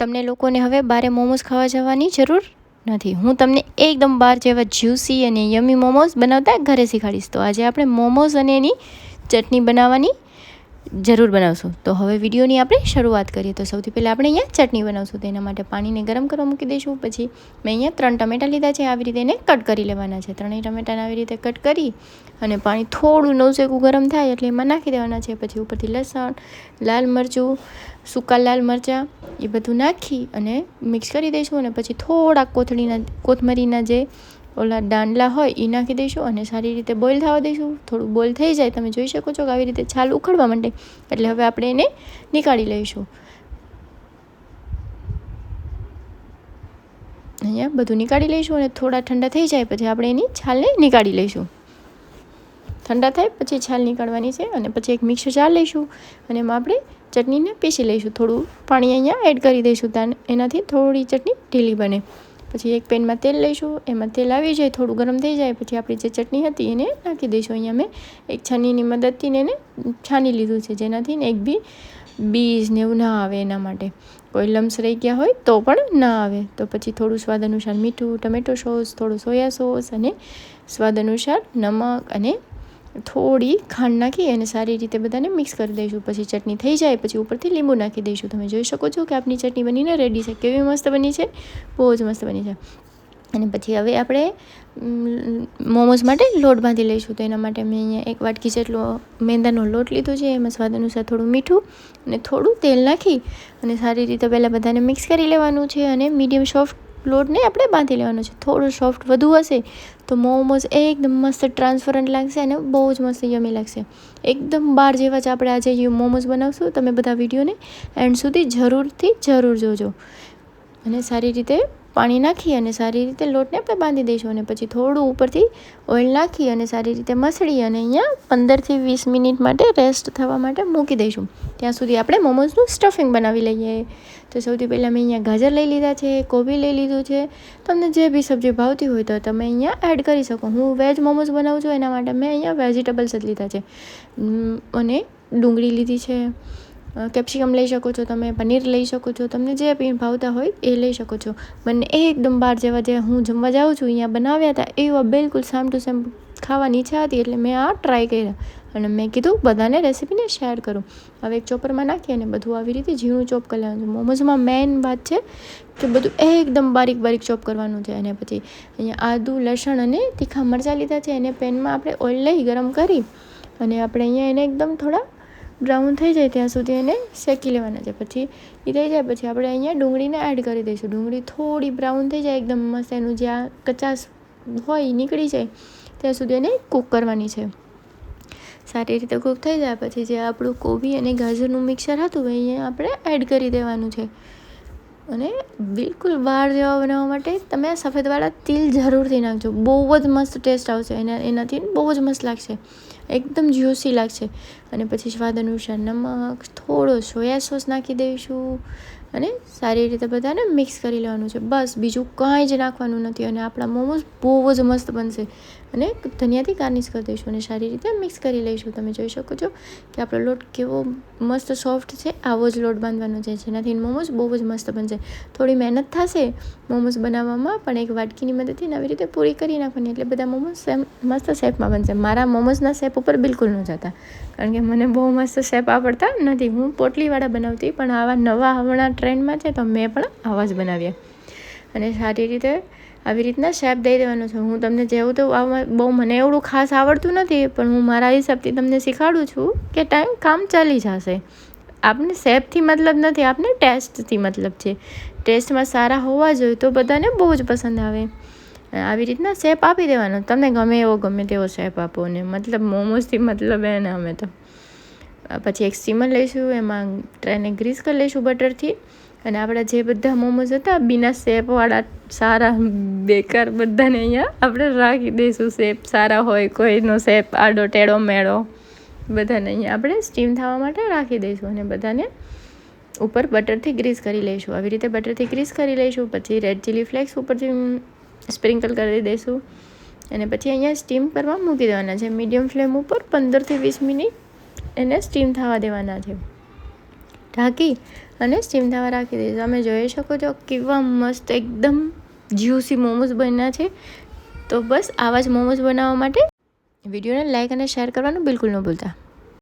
તમને લોકોને હવે બારે મોમોઝ ખાવા જવાની જરૂર નથી. હું તમને એકદમ બહાર જેવા જ્યુસી અને યમી મોમોઝ બનાવતા ઘરે શીખવાડીશ. તો આજે આપણે મોમોઝ અને એની ચટણી બનાવવાની જરૂર બનાવશું. તો હવે વિડીયોની આપણે શરૂઆત કરીએ. તો સૌથી પહેલાં આપણે અહીંયા ચટણી બનાવશું. તો એના માટે પાણીને ગરમ કરવા મૂકી દઈશું. પછી મેં અહીંયા 3 ટમેટાં લીધા છે. આવી રીતે એને કટ કરી લેવાના છે. 3 ટમેટાને આવી રીતે કટ કરી અને પાણી થોડું નવસેકું ગરમ થાય એટલે એમાં નાખી દેવાના છે. પછી ઉપરથી લસણ, લાલ મરચું, સૂકા લાલ મરચાં એ બધું નાખી અને મિક્સ કરી દઈશું. અને પછી થોડા કોથમરીના જે ઓલા દાંડલા હોય એ નાખી દઈશું અને સારી રીતે બોઇલ થવા દઈશું. થોડું બોઇલ થઈ જાય, તમે જોઈ શકો છો કે આવી રીતે છાલ ઉખડવા માંડે એટલે હવે આપણે એને નીકાળી લઈશું. અહીંયા બધું નીકાળી લઈશું અને થોડા ઠંડા થઈ જાય પછી આપણે એની છાલને નીકાળી લઈશું. ઠંડા થાય પછી છાલ નીકાળવાની છે. અને પછી એક મિક્સર જાર લઈશું અને એમાં આપણે ચટણીને પીસી લઈશું. થોડું પાણી અહીંયા એડ કરી દઈશું, એનાથી થોડી ચટણી ઢીલી બને. પછી એક પેનમાં તેલ લઈશું, એમાં તેલ આવી જાય, થોડું ગરમ થઈ જાય પછી આપણી જે ચટણી હતી એને નાખી દઈશું. અહીંયા મેં એક છાનીની મદદથી એને છાની લીધું છે, જેનાથી ને એક બી બીજ ને એવું ના આવે. એના માટે કોઈ લમ્સ રહી ગયા હોય તો પણ ના આવે. તો પછી થોડું સ્વાદ અનુસાર મીઠું, ટમેટો સોસ, થોડું સોયા સોસ અને સ્વાદ અનુસાર નમક અને થોડી ખાંડ નાખી અને સારી રીતે બધાને મિક્સ કરી દઈશું. પછી ચટણી થઈ જાય પછી ઉપરથી લીંબુ નાખી દઈશું. તમે જોઈ શકો છો કે આપણી ચટણી બનીને રેડી છે. કેવી મસ્ત બની છે, બહુ જ મસ્ત બની છે. અને પછી હવે આપણે મોમોઝ માટે લોટ બાંધી લઈશું. તો એના માટે મેં અહીંયા એક વાટકી જેટલો મેંદાનો લોટ લીધો છે. એમાં સ્વાદ અનુસાર થોડું મીઠું અને થોડું તેલ નાખી અને સારી રીતે પહેલાં બધાને મિક્સ કરી લેવાનું છે. અને મીડિયમ સોફ્ટ લોટને આપણે બાંધી લેવાનો છે. થોડું સોફ્ટ વધુ હશે તો મોમોઝ એકદમ મસ્ત ટ્રાન્સપરન્ટ લાગશે અને બહુ જ મસ્ત યમી લાગશે. એકદમ બહાર જેવા જ આપણે આજે મોમોઝ બનાવશું. તમે બધા વિડીયોને એન્ડ સુધી જરૂર જોજો. અને સારી રીતે પાણી નાખી અને સારી રીતે લોટને આપણે બાંધી દઈશું. અને પછી થોડું ઉપરથી ઓઇલ નાખી અને સારી રીતે મસળી અને અહીંયા 15થી 20 મિનિટ માટે રેસ્ટ થવા માટે મૂકી દઈશું. ત્યાં સુધી આપણે મોમોઝનું સ્ટફિંગ બનાવી લઈએ. તો સૌથી પહેલાં મેં અહીંયા ગાજર લઈ લીધા છે, કોબી લઈ લીધું છે. તમને જે બી સબ્જી ભાવતી હોય તો તમે અહીંયા એડ કરી શકો. હું વેજ મોમોઝ બનાવું છું એના માટે મેં અહીંયા વેજીટેબલ્સ જ લીધા છે. અને ડુંગળી લીધી છે, કેપ્સિકમ લઈ શકો છો, તમે પનીર લઈ શકો છો, તમને જે બી ભાવતા હોય એ લઈ શકો છો. મને એકદમ બહાર જેવા જે હું જમવા જાઉં છું અહીંયા બનાવ્યા હતા એવા બિલકુલ સેમ ટુ સેમ ખાવાની ઈચ્છા હતી એટલે મેં આ ટ્રાય કર્યા અને મેં કીધું બધાને રેસીપીને શેર કરું. હવે એક ચોપરમાં નાખી અને બધું આવી રીતે ઝીણું ચોપ કરી લેવાનું છે. મોમોઝમાં મેઇન વાત છે કે બધું એકદમ બારીક ચોપ કરવાનું છે. અને પછી અહીંયા આદું, લસણ અને તીખા મરચાં લીધા છે. એને પેનમાં આપણે ઓઇલ લઈ ગરમ કરી અને આપણે અહીંયા એને એકદમ થોડા બ્રાઉન થઈ જાય ત્યાં સુધી એને શેકી લેવાના છે. પછી એ થઈ જાય પછી આપણે અહીંયા ડુંગળીને એડ કરી દઈશું. ડુંગળી થોડી બ્રાઉન થઈ જાય એકદમ મસ્ત, એનું જે આ કચાશ હોય એ નીકળી જાય ત્યાં સુધી એને કૂક કરવાની છે. સારી રીતે કૂક થઈ જાય પછી જે આપણું કોબી અને ગાજરનું મિક્સર હતું એ અહીંયા આપણે એડ કરી દેવાનું છે. અને બિલકુલ બહાર જેવા બનાવવા માટે તમે સફેદવાળા તિલ જરૂરથી નાખજો. બહુ જ મસ્ત ટેસ્ટ આવશે એનાથી બહુ જ મસ્ત લાગશે, એકદમ જ્યુસી લાગશે. અને પછી સ્વાદ અનુસાર નમક, થોડો સોયા સોસ નાખી દઈશું અને સારી રીતે બધાને મિક્સ કરી લેવાનું છે. બસ બીજું કાંઈ જ નાખવાનું નથી અને આપણા મોમોઝ બહુ જ મસ્ત બનશે. અને ધનિયાથી ગાર્નિશ કરી દઈશું અને સારી રીતે મિક્સ કરી લઈશું. તમે જોઈ શકો છો કે આપણો લોટ કેવો મસ્ત સોફ્ટ છે. આવો જ લોટ બાંધવાનો છે જેનાથી મોમોઝ બહુ જ મસ્ત બનશે. થોડી મહેનત થશે મોમોઝ બનાવવામાં પણ એક વાટકીની મદદથી આવી રીતે પૂરી કરી નાખવાની એટલે બધા મોમોઝ મસ્ત શેપમાં બનશે. મારા મોમોઝના શેપ ઉપર બિલકુલ ન જતા કારણ કે મને બહુ મસ્ત શેપ આવડતા નથી. હું પોટલીવાળા બનાવતી પણ આવા નવા હમણાં ટ્રેન્ડમાં છે તો મેં પણ આવા જ બનાવ્યા. અને સારી રીતે આવી રીતના શેપ દઈ દેવાનો છે. હું તમને જેવું તો બહુ મને એવડું ખાસ આવડતું નથી પણ હું મારા હિસાબથી તમને શીખવાડું છું કે કામ ચાલી જશે. આપણે શેપથી મતલબ નથી, આપણે ટેસ્ટથી મતલબ છે. ટેસ્ટમાં સારા હોવા જોઈએ તો બધાને બહુ જ પસંદ આવે. આવી રીતના શેપ આપી દેવાનો. તમને ગમે તેવો શેપ આપો ને મતલબ મોમોઝથી મતલબ એને અમે તો. પછી એક સ્ટીમર લઈશું, એમાં ટ્રેને ગ્રીસ કરી લઈશું બટરથી. અને આપણા જે બધા મોમોઝ હતા બીના શેપવાળા સારા બેકાર બધાને અહીંયા આપણે રાખી દઈશું. શેપ સારા હોય, કોઈનો શેપ આડો ટેડો મેળો, બધાને અહીંયા આપણે સ્ટીમ થવા માટે રાખી દઈશું. અને બધાને ઉપર બટરથી ગ્રીસ કરી લઈશું. આવી રીતે બટરથી ગ્રીસ કરી લઈશું. પછી રેડ ચીલી ફ્લેક્સ ઉપરથી સ્પ્રિંકલ કરી દઈશું. અને પછી અહીંયા સ્ટીમ કરવા મૂકી દેવાના છે. મીડિયમ ફ્લેમ ઉપર 15થી 20 મિનિટ એને સ્ટીમ થવા દેવાના છે. ઢાંકી અને સ્ટીમ થવા રાખી દઈશ. તમે જોઈ શકો છો કેવા મસ્ત એકદમ જ્યુસી મોમોઝ બન્યા છે. તો બસ આવા જ મોમોઝ બનાવવા માટે વિડીયોને લાઇક અને શેર કરવાનું બિલકુલ ન ભૂલતા.